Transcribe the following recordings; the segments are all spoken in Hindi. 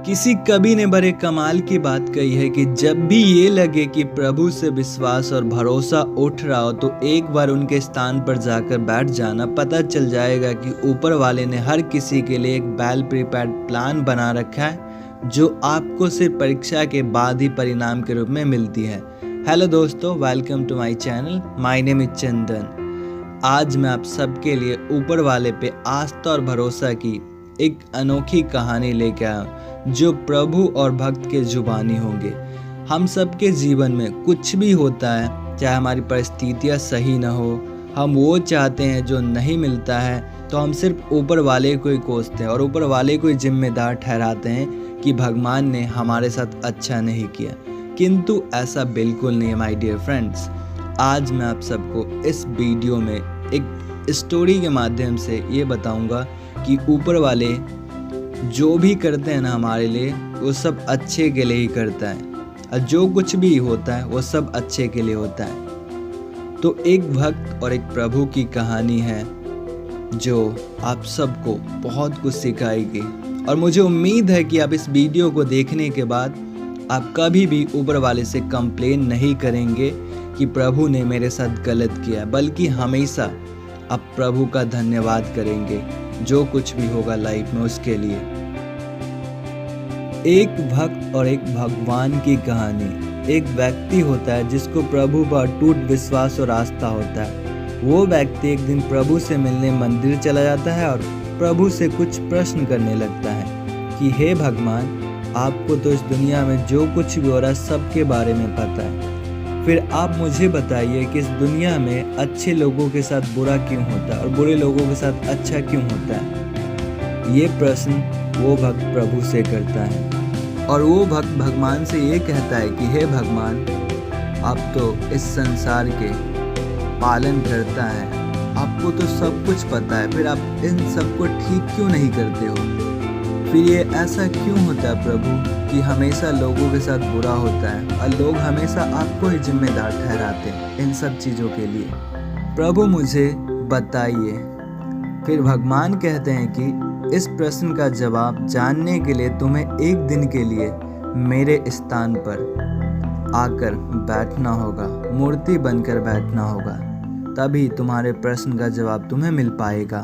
किसी कवि ने बड़े कमाल की बात कही है कि जब भी ये लगे कि प्रभु से विश्वास और भरोसा उठ रहा हो तो एक बार उनके स्थान पर जाकर बैठ जाना। पता चल जाएगा कि ऊपर वाले ने हर किसी के लिए एक वेल प्रिपेयर्ड प्लान बना रखा है जो आपको सिर्फ परीक्षा के बाद ही परिणाम के रूप में मिलती है। हेलो दोस्तों, welcome to my channel. My name is Chandan. आज मैं आप सबके लिए ऊपर वाले पे आस्था और भरोसा की एक अनोखी कहानी लेके आया जो प्रभु और भक्त के जुबानी होंगे। हम सबके जीवन में कुछ भी होता है, चाहे हमारी परिस्थितियाँ सही ना हो, हम वो चाहते हैं जो नहीं मिलता है तो हम सिर्फ ऊपर वाले को ही कोसते हैं और ऊपर वाले को ही जिम्मेदार ठहराते हैं कि भगवान ने हमारे साथ अच्छा नहीं किया। किंतु ऐसा बिल्कुल नहीं है माय डियर फ्रेंड्स। आज मैं आप सबको इस वीडियो में एक स्टोरी के माध्यम से ये बताऊंगा कि ऊपर वाले जो भी करते हैं ना हमारे लिए, वो सब अच्छे के लिए ही करता है और जो कुछ भी होता है वो सब अच्छे के लिए होता है। तो एक भक्त और एक प्रभु की कहानी है जो आप सबको बहुत कुछ सिखाएगी और मुझे उम्मीद है कि आप इस वीडियो को देखने के बाद आप कभी भी ऊपर वाले से कंप्लेन नहीं करेंगे कि प्रभु ने मेरे साथ गलत किया, बल्कि हमेशा आप प्रभु का धन्यवाद करेंगे जो कुछ भी होगा लाइफ में उसके लिए। एक भक्त और एक भगवान की कहानी। एक व्यक्ति होता है जिसको प्रभु पर अटूट विश्वास और आस्था होता है। वो व्यक्ति एक दिन प्रभु से मिलने मंदिर चला जाता है और प्रभु से कुछ प्रश्न करने लगता है कि हे भगवान, आपको तो इस दुनिया में जो कुछ भी हो रहा है सबके बारे में पता है, फिर आप मुझे बताइए कि इस दुनिया में अच्छे लोगों के साथ बुरा क्यों होता है और बुरे लोगों के साथ अच्छा क्यों होता है। ये प्रश्न वो भक्त प्रभु से करता है और वो भक्त भगवान से ये कहता है कि हे भगवान, आप तो इस संसार के पालन करता है, आपको तो सब कुछ पता है, फिर आप इन सबको ठीक क्यों नहीं करते हो। फिर ये ऐसा क्यों होता है प्रभु कि हमेशा लोगों के साथ बुरा होता है और लोग हमेशा आपको ही जिम्मेदार ठहराते हैं इन सब चीज़ों के लिए। प्रभु मुझे बताइए। फिर भगवान कहते हैं कि इस प्रश्न का जवाब जानने के लिए तुम्हें एक दिन के लिए मेरे स्थान पर आकर बैठना होगा, मूर्ति बनकर बैठना होगा, तभी तुम्हारे प्रश्न का जवाब तुम्हें मिल पाएगा।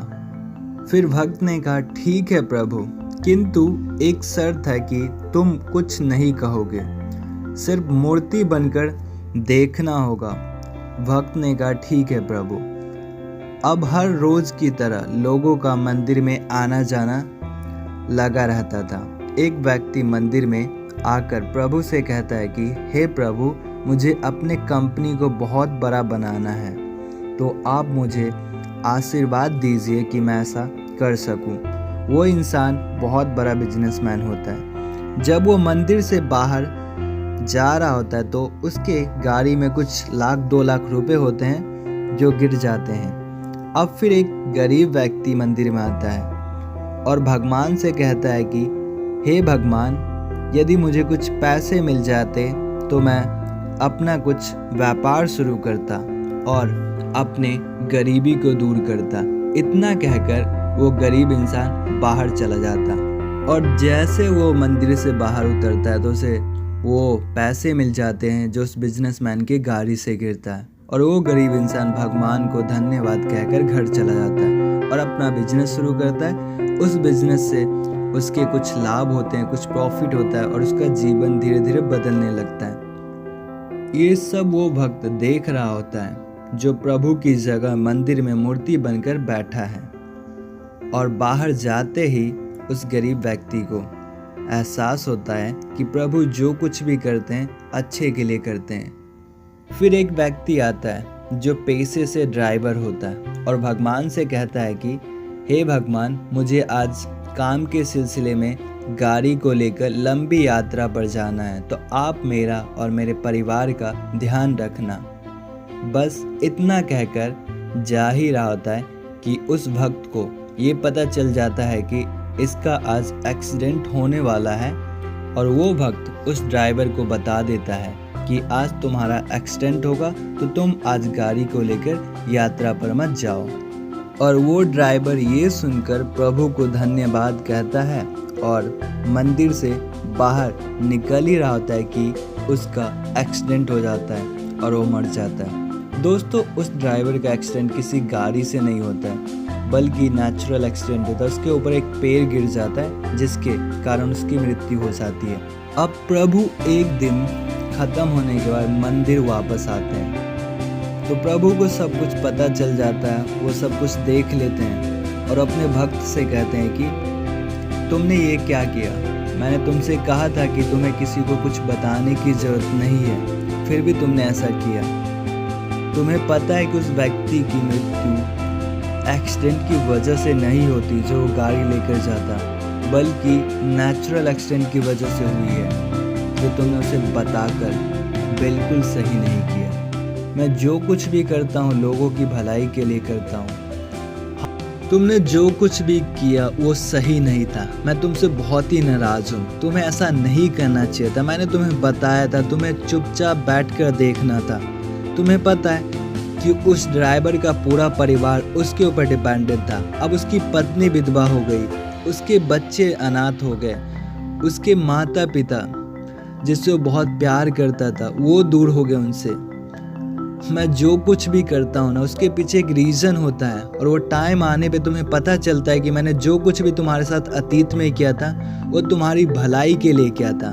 फिर भक्त ने कहा ठीक है प्रभु, किंतु एक शर्त है कि तुम कुछ नहीं कहोगे, सिर्फ मूर्ति बनकर देखना होगा। भक्त ने कहा ठीक है प्रभु। अब हर रोज की तरह लोगों का मंदिर में आना जाना लगा रहता था। एक व्यक्ति मंदिर में आकर प्रभु से कहता है कि हे प्रभु, मुझे अपने कंपनी को बहुत बड़ा बनाना है, तो आप मुझे आशीर्वाद दीजिए कि मैं ऐसा कर सकूं। वो इंसान बहुत बड़ा बिजनेसमैन होता है। जब वो मंदिर से बाहर जा रहा होता है तो उसके गाड़ी में कुछ लाख 2 लाख रुपए होते हैं जो गिर जाते हैं। अब फिर एक गरीब व्यक्ति मंदिर में आता है और भगवान से कहता है कि हे भगवान, यदि मुझे कुछ पैसे मिल जाते तो मैं अपना कुछ व्यापार शुरू करता और अपने गरीबी को दूर करता। इतना कहकर वो गरीब इंसान बाहर चला जाता और जैसे वो मंदिर से बाहर उतरता है तो उसे वो पैसे मिल जाते हैं जो उस बिजनेसमैन के गाड़ी से गिरता है और वो गरीब इंसान भगवान को धन्यवाद कहकर घर चला जाता है और अपना बिजनेस शुरू करता है। उस बिजनेस से उसके कुछ लाभ होते हैं, कुछ प्रॉफिट होता है और उसका जीवन धीरे धीरे बदलने लगता है। ये सब वो भक्त देख रहा होता है जो प्रभु की जगह मंदिर में मूर्ति बनकर बैठा है। और बाहर जाते ही उस गरीब व्यक्ति को एहसास होता है कि प्रभु जो कुछ भी करते हैं अच्छे के लिए करते हैं। फिर एक व्यक्ति आता है जो पेशे से ड्राइवर होता है और भगवान से कहता है कि हे भगवान, मुझे आज काम के सिलसिले में गाड़ी को लेकर लंबी यात्रा पर जाना है, तो आप मेरा और मेरे परिवार का ध्यान रखना। बस इतना कहकर जा ही रहा होता है कि उस भक्त को ये पता चल जाता है कि इसका आज एक्सीडेंट होने वाला है और वो भक्त उस ड्राइवर को बता देता है कि आज तुम्हारा एक्सीडेंट होगा, तो तुम आज गाड़ी को लेकर यात्रा पर मत जाओ। और वो ड्राइवर ये सुनकर प्रभु को धन्यवाद कहता है और मंदिर से बाहर निकल ही रहा होता है कि उसका एक्सीडेंट हो जाता है और वो मर जाता है। दोस्तों, उस ड्राइवर का एक्सीडेंट किसी गाड़ी से नहीं होता है बल्कि नेचुरल एक्सीडेंट होता है। उसके ऊपर एक पेड़ गिर जाता है जिसके कारण उसकी मृत्यु हो जाती है। अब प्रभु एक दिन ख़त्म होने के बाद मंदिर वापस आते हैं तो प्रभु को सब कुछ पता चल जाता है। वो सब कुछ देख लेते हैं और अपने भक्त से कहते हैं कि तुमने ये क्या किया? मैंने तुमसे कहा था कि तुम्हें किसी को कुछ बताने की ज़रूरत नहीं है, फिर भी तुमने ऐसा किया। तुम्हें पता है कि उस व्यक्ति की मृत्यु एक्सीडेंट की वजह से नहीं होती जो वो गाड़ी लेकर जाता, बल्कि नेचुरल एक्सीडेंट की वजह से हुई है, जो तुमने उसे बताकर बिल्कुल सही नहीं किया। मैं जो कुछ भी करता हूँ लोगों की भलाई के लिए करता हूँ। तुमने जो कुछ भी किया वो सही नहीं था। मैं तुमसे बहुत ही नाराज़ हूँ। तुम्हें ऐसा नहीं करना चाहिए था। मैंने तुम्हें बताया था, तुम्हें चुपचाप बैठकर देखना था। तुम्हें पता है कि उस ड्राइवर का पूरा परिवार उसके ऊपर डिपेंडेंट था। अब उसकी पत्नी विधवा हो गई, उसके बच्चे अनाथ हो गए, उसके माता पिता जिससे वो बहुत प्यार करता था वो दूर हो गए उनसे। मैं जो कुछ भी करता हूँ ना उसके पीछे एक रीज़न होता है और वो टाइम आने पे तुम्हें पता चलता है कि मैंने जो कुछ भी तुम्हारे साथ अतीत में किया था वो तुम्हारी भलाई के लिए किया था।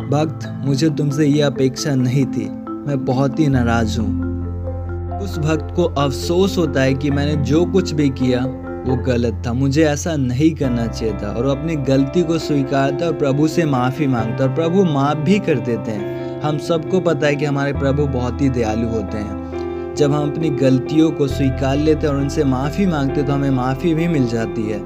भक्त, मुझे तुमसे ये अपेक्षा नहीं थी। मैं बहुत ही नाराज़ हूँ। उस भक्त को अफसोस होता है कि मैंने जो कुछ भी किया वो गलत था, मुझे ऐसा नहीं करना चाहिए था, और वो अपनी गलती को स्वीकारता और प्रभु से माफ़ी मांगता और प्रभु माफ़ भी कर देते हैं। हम सबको पता है कि हमारे प्रभु बहुत ही दयालु होते हैं। जब हम अपनी गलतियों को स्वीकार लेते हैं और उनसे माफ़ी मांगते तो हमें माफ़ी भी मिल जाती है।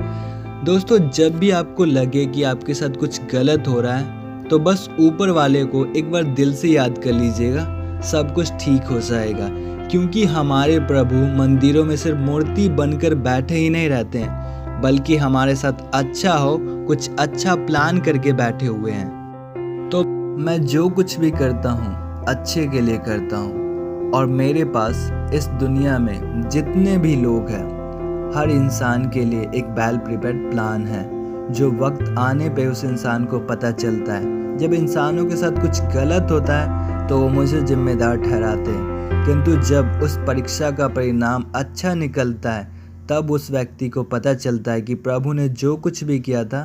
दोस्तों, जब भी आपको लगे कि आपके साथ कुछ गलत हो रहा है तो बस ऊपर वाले को एक बार दिल से याद कर लीजिएगा, सब कुछ ठीक हो जाएगा। क्योंकि हमारे प्रभु मंदिरों में सिर्फ मूर्ति बनकर बैठे ही नहीं रहते हैं, बल्कि हमारे साथ अच्छा हो कुछ अच्छा प्लान करके बैठे हुए हैं। तो मैं जो कुछ भी करता हूँ अच्छे के लिए करता हूँ, और मेरे पास इस दुनिया में जितने भी लोग हैं हर इंसान के लिए एक वेल प्रिपेयर्ड प्लान है, जो वक्त आने पे उस इंसान को पता चलता है। जब इंसानों के साथ कुछ गलत होता है तो वो मुझे जिम्मेदार ठहराते हैं, किंतु जब उस परीक्षा का परिणाम अच्छा निकलता है तब उस व्यक्ति को पता चलता है कि प्रभु ने जो कुछ भी किया था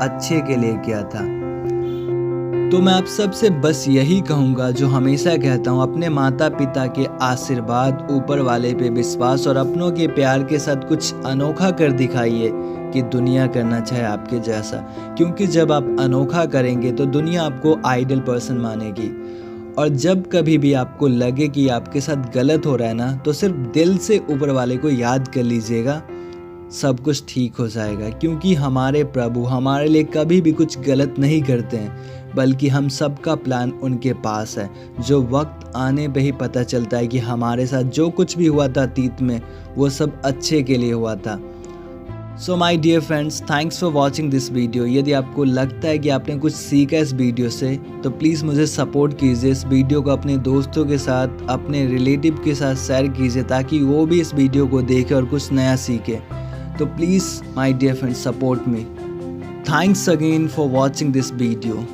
अच्छे के लिए किया था। तो मैं आप सबसे बस यही कहूँगा जो हमेशा कहता हूँ, अपने माता पिता के आशीर्वाद, ऊपर वाले पे विश्वास और अपनों के प्यार के साथ कुछ अनोखा कर दिखाइए कि दुनिया करना चाहे आपके जैसा। क्योंकि जब आप अनोखा करेंगे तो दुनिया आपको आइडल पर्सन मानेगी। और जब कभी भी आपको लगे कि आपके साथ गलत हो रहा है ना, तो सिर्फ दिल से ऊपर वाले को याद कर लीजिएगा, सब कुछ ठीक हो जाएगा। क्योंकि हमारे प्रभु हमारे लिए कभी भी कुछ गलत नहीं करते हैं, बल्कि हम सबका प्लान उनके पास है, जो वक्त आने पे ही पता चलता है कि हमारे साथ जो कुछ भी हुआ था अतीत में वो सब अच्छे के लिए हुआ था। So my dear friends, thanks for watching this video. यदि आपको लगता है कि आपने कुछ सीखा इस वीडियो से तो प्लीज़ मुझे सपोर्ट कीजिए। इस वीडियो को अपने दोस्तों के साथ, अपने रिलेटिव के साथ शेयर कीजिए ताकि वो भी इस वीडियो को देखे और कुछ नया सीखे। तो please my dear friends, support me. Thanks again for watching this video.